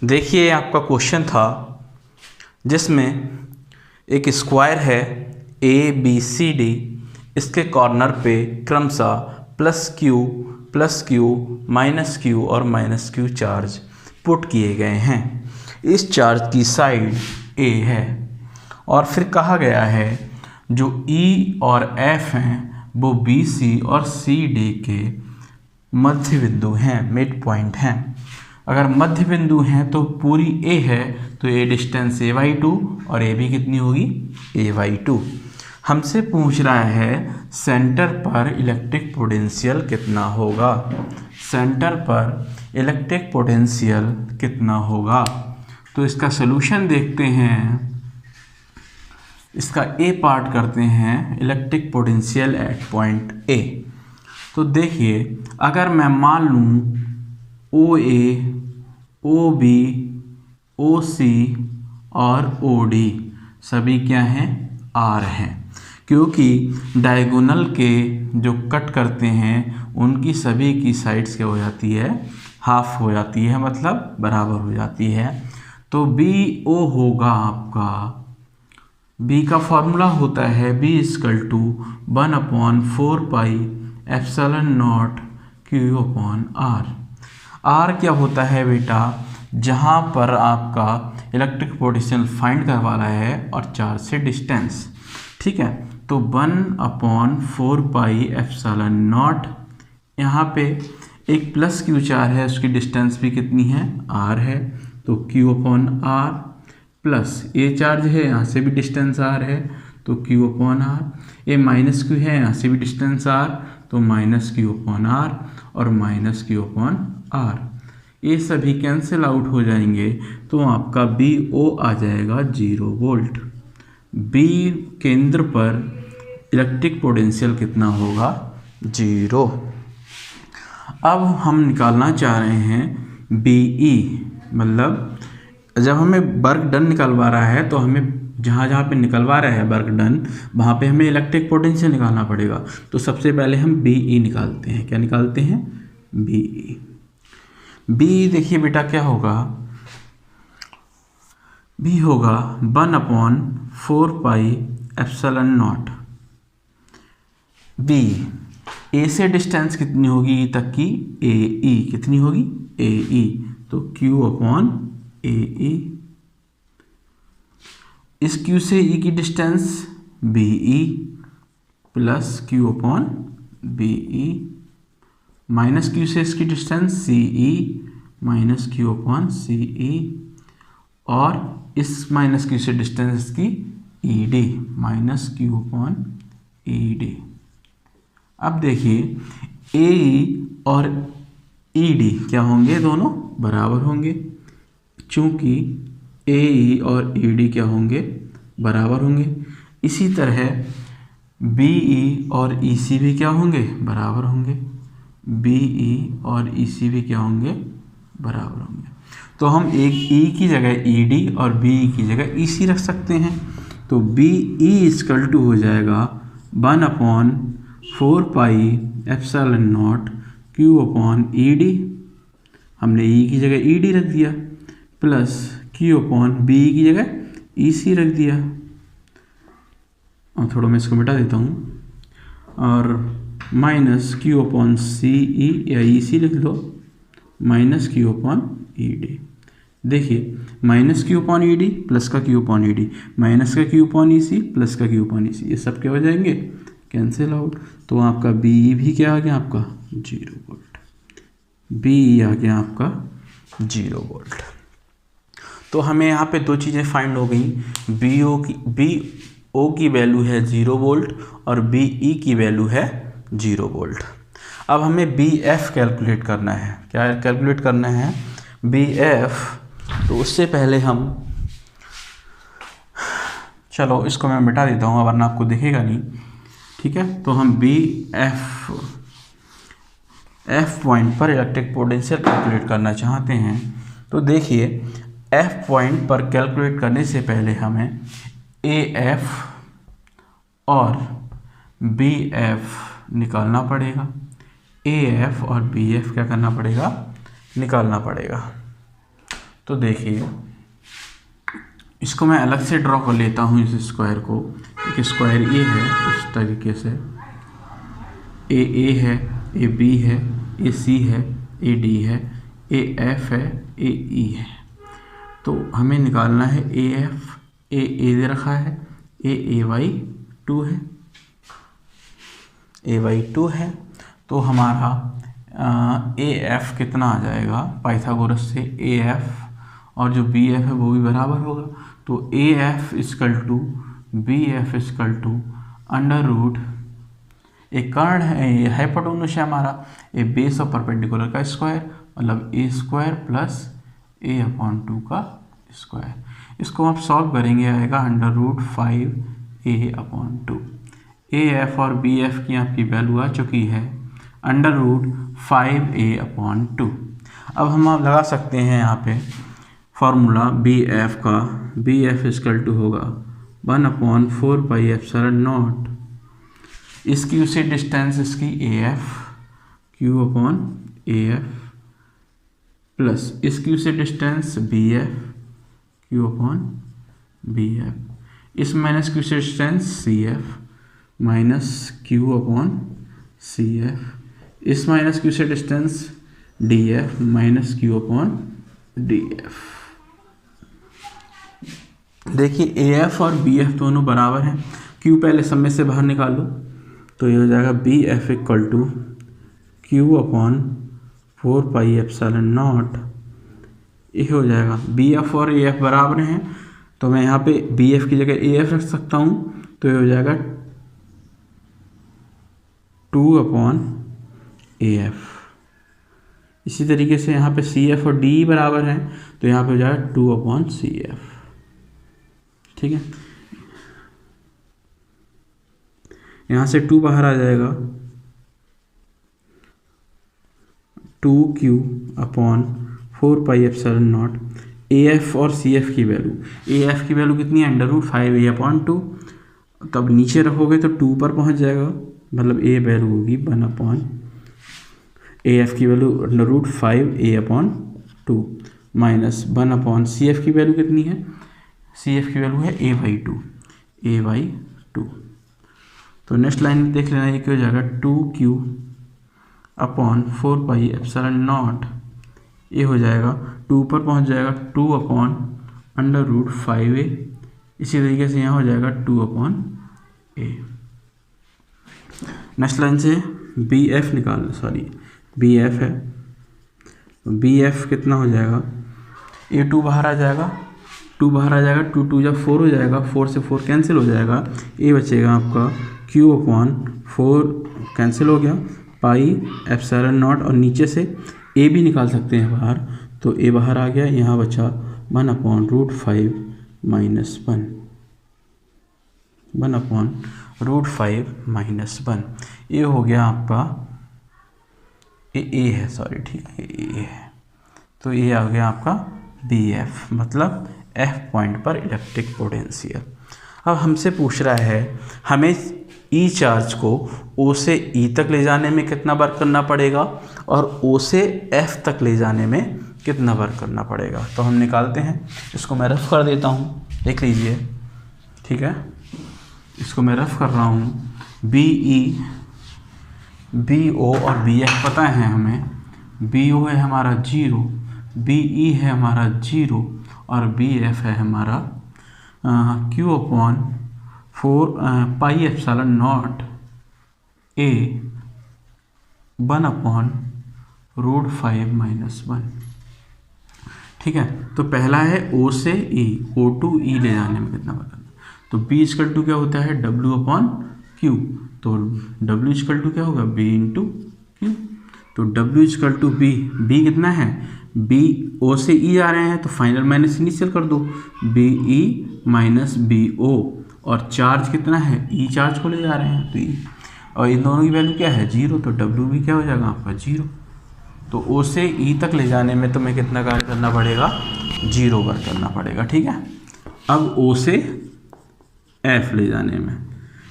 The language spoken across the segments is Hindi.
देखिए आपका क्वेश्चन था जिसमें एक स्क्वायर है ABCD, इसके कॉर्नर पे क्रमशः प्लस क्यू माइनस क्यू और माइनस क्यू चार्ज पुट किए गए हैं। इस चार्ज की साइड A है और फिर कहा गया है जो E और F हैं वो BC और CD के मध्य बिंदु हैं, मिड पॉइंट हैं। अगर मध्य बिंदु हैं तो पूरी A है तो ये डिस्टेंस A/2 और AB कितनी होगी A/2। हमसे पूछ रहा है सेंटर पर इलेक्ट्रिक पोटेंशियल कितना होगा। सेंटर पर इलेक्ट्रिक पोटेंशियल कितना होगा, तो इसका सलूशन देखते हैं। इसका A पार्ट करते हैं, electric potential at point A। तो देखिए अगर मैं मान लूँ OA, OB, OC और OD सभी क्या हैं, R हैं, क्योंकि डायगोनल के जो कट करते हैं उनकी सभी की साइड्स क्या हो जाती है, हाफ हो जाती है, मतलब बराबर हो जाती है। तो BO होगा आपका, B का फॉर्मूला होता है B=1/4πε0Q/R। R क्या होता है बेटा, जहाँ पर आपका इलेक्ट्रिक पोटेंशियल फाइंड करवाना है और चार्ज से डिस्टेंस, ठीक है। तो 1/4πε0, यहाँ पे एक प्लस क्यू चार्ज है, उसकी डिस्टेंस भी कितनी है, R है, तो Q/R प्लस ये चार्ज है, यहाँ से भी डिस्टेंस R है तो Q/R, ये माइनस क्यू है, यहाँ से भी डिस्टेंस R तो -Q/R और -Q/R, ये सभी कैंसिल आउट हो जाएंगे तो आपका BO आ जाएगा 0 वोल्ट। B केंद्र पर इलेक्ट्रिक पोटेंशियल कितना होगा, 0। अब हम निकालना चाह रहे हैं BE, मतलब जब हमें वर्क डन निकलवा रहा है तो हमें जहाँ पे निकलवा रहा है वर्क डन, वहाँ पे हमें इलेक्ट्रिक पोटेंशियल निकालना पड़ेगा। तो सबसे पहले हम BE निकालते हैं। क्या निकालते हैं, BE। BE देखिए बेटा क्या होगा, B होगा 1/4πε0। B A से डिस्टेंस कितनी होगी E तक की, AE कितनी होगी, AE, तो Q/AE। इस Q से E की distance BE plus Q/BE, minus Q से इसकी डिस्टेंस CE माइनस Q/CE, और इस माइनस Q से डिस्टेंस इसकी ED माइनस Q/ED। अब देखिए AE और ED क्या होंगे, दोनों बराबर होंगे, चूँकि AE और ED क्या होंगे, बराबर होंगे। इसी तरह BE और EC भी क्या होंगे, बराबर होंगे। BE और EC भी क्या होंगे, बराबर होंगे। तो हम एक E की जगह ED और BE की जगह EC रख सकते हैं। तो BE हो जाएगा 1/4πε0 Q/ED, हमने E की जगह ED रख दिया, प्लस Q/BE की जगह EC रख दिया। और थोड़ा मैं इसको मिटा देता हूँ, और माइनस Q/CE या EC लिख लो, माइनस Q/ED। देखिए माइनस Q/ED प्लस का Q/ED माइनस का Q/EC प्लस का Q/EC, ये सब क्या हो जाएंगे, कैंसिल आउट। तो आपका BE भी क्या आ गया, आपका 0 वोल्ट। BE आ गया आपका 0 वोल्ट। तो हमें यहाँ पे दो चीज़ें फाइंड हो गई, BO की वैल्यू है 0 वोल्ट और BE की वैल्यू है 0 वोल्ट। अब हमें BF कैलकुलेट करना है। क्या कैलकुलेट करना है, BF। तो उससे पहले हम, चलो इसको मैं मिटा देता हूँ वरना आपको दिखेगा नहीं, ठीक है। तो हम F पॉइंट पर इलेक्ट्रिक पोटेंशियल कैलकुलेट करना चाहते हैं। तो देखिए F पॉइंट पर कैलकुलेट करने से पहले हमें AF और BF निकालना पड़ेगा। AF और BF क्या करना पड़ेगा, निकालना पड़ेगा। तो देखिए इसको मैं अलग से ड्रॉ कर लेता हूँ। इस स्क्वायर को, एक स्क्वायर ए है इस तरीके से, ए है, ए बी है, ए सी है, ए डी है, ए एफ है, ए ई है। तो हमें निकालना है ए एफ, ए दे रखा है, ए वाई 2 है, ए वाई 2 है। तो हमारा ए एफ कितना आ जाएगा पाइथागोरस से, ए एफ और जो बी एफ है वो भी बराबर होगा। तो A F equal to B F equal to under root, एक कर्ण है, हाइपोटेन्यूज है हमारा, ए बेस ऑफ परपेंडिकुलर का स्क्वायर, मतलब a square plus a upon 2 का स्क्वायर। इसको आप सॉल्व करेंगे, आएगा under root 5a upon 2। A F और बी एफ की आपकी वैल्यू आ चुकी है अंडर रूट 5a अपॉन 2। अब हम आप लगा सकते हैं यहाँ पे फार्मूला बी एफ का, बी एफ इजकल टू होगा 1 अपॉन 4 पाई एप्सिलॉन नॉट, इसकी उसी डिस्टेंस इसकी A F q upon A F plus इसकी उसी distance B F q upon B F, इस माइनस की उसी distance C F minus q upon C F, इस माइनस की उसी distance D F minus q upon D F. देखिए ए एफ और बी एफ दोनों बराबर हैं, क्यू पहले सब में से बाहर निकालो, तो ये हो जाएगा B F equal to q upon 4 pi epsilon naught, ये हो जाएगा। बी एफ और ए एफ बराबर हैं, तो मैं यहाँ पे बी एफ की जगह ए एफ रख सकता हूँ, तो ये हो जाएगा 2 अपॉन ए एफ। इसी तरीके से यहाँ पे सी एफ और डी बराबर हैं, तो यहाँ पे हो जाएगा 2 अपॉन सी एफ। ठीक है, यहाँ से 2 बाहर आ जाएगा, 2q upon 4 pi epsilon naught. ए एफ और सी एफ की वैल्यू, ए एफ की वैल्यू कितनी है अंडर रूट 5a अपॉन 2, तब नीचे रखोगे तो 2 पर पहुँच जाएगा, मतलब ए वैल्यू होगी 1 अपॉन, ए एफ की value under root 5a upon 2 minus 1 upon C F की वैल्यू कितनी है, सी एफ की वैल्यू है a बाई 2, a बाई 2। तो नेक्स्ट लाइन में देख लेना, ये क्या हो जाएगा 2q upon 4 pi epsilon naught, ये हो जाएगा 2 पर पहुंच जाएगा 2 अपॉन अंडर रूट 5a, इसी तरीके से यहाँ हो जाएगा 2 अपॉन a। नेक्स्ट लाइन से बी एफ निकालना, सॉरी बी एफ है, बी एफ कितना हो जाएगा, ए 2 बाहर आ जाएगा, 2 बाहर आ जाएगा, 2 2 जब 4 हो जाएगा, 4 से 4 कैंसिल हो जाएगा, ए बचेगा आपका q अपॉन 4 कैंसिल हो गया, पाई एप्सिलॉन नॉट, और नीचे से a भी निकाल सकते हैं बाहर, तो a बाहर आ गया, यहाँ बचा 1 upon root 5 minus 1, 1 upon root 5 minus 1, ये हो गया आपका ए है, सॉरी ठीक है ए है। तो ये आ गया आपका बी एफ, मतलब एफ पॉइंट पर इलेक्ट्रिक पोटेंशियल। अब हमसे पूछ रहा है हमें ई चार्ज को ओ से ई तक ले जाने में कितना वर्क करना पड़ेगा और ओ से एफ तक ले जाने में कितना वर्क करना पड़ेगा। तो हम निकालते हैं, इसको मैं रफ कर देता हूँ, देख लीजिए, ठीक है, इसको मैं रफ कर रहा हूँ। बी ई, बी ओ और बी एफ पता है हमें, बी ओ है हमारा 0, बी ई है हमारा 0 और बी एफ है हमारा q upon 4 pi epsilon naught a 1 upon root 5 minus 1। ठीक है, तो पहला है ओ से ई, ओ टू ई ले जाने में कितना वर्क करना, तो बी इक्वल टू क्या होता है डब्ल्यू अपॉन क्यू, तो डब्ल्यू इक्वल टू क्या होगा बी इंटू क्यू, तो W equal to B, B कितना है, बी ओ से ई आ रहे हैं तो फाइनल माइनस इनिशियल कर दो, B E minus B O, और चार्ज कितना है ई चार्ज को ले जा रहे हैं तो ई, और इन दोनों की वैल्यू क्या है 0, तो डब्ल्यू भी क्या हो जाएगा आपका 0। तो ओ से ई तक ले जाने में तुम्हें कितना कार्य करना पड़ेगा 0 वर्क करना पड़ेगा। ठीक है, अब ओ से एफ ले जाने में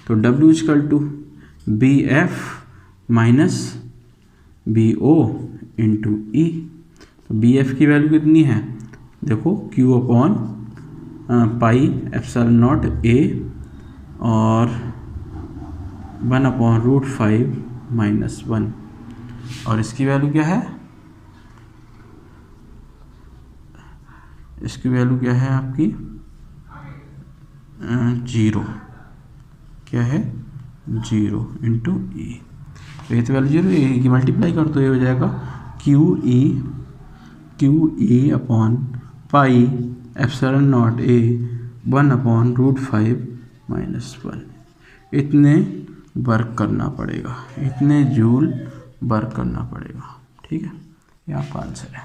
तो W equal to B F minus B O into E, तो बी एफ की वैल्यू कितनी है देखो Q upon pi epsilon naught A और 1/√5 - 1, और इसकी वैल्यू क्या है, इसकी वैल्यू क्या है आपकी 0, क्या है 0 इंटू E। तो ये तो वैल्यू 0, ए की मल्टीप्लाई कर तो ये हो जाएगा QE upon pi epsilon naught A 1/√5 - 1। इतने वर्क करना पड़ेगा, इतने जूल वर्क करना पड़ेगा। ठीक है, ये आपका आंसर है।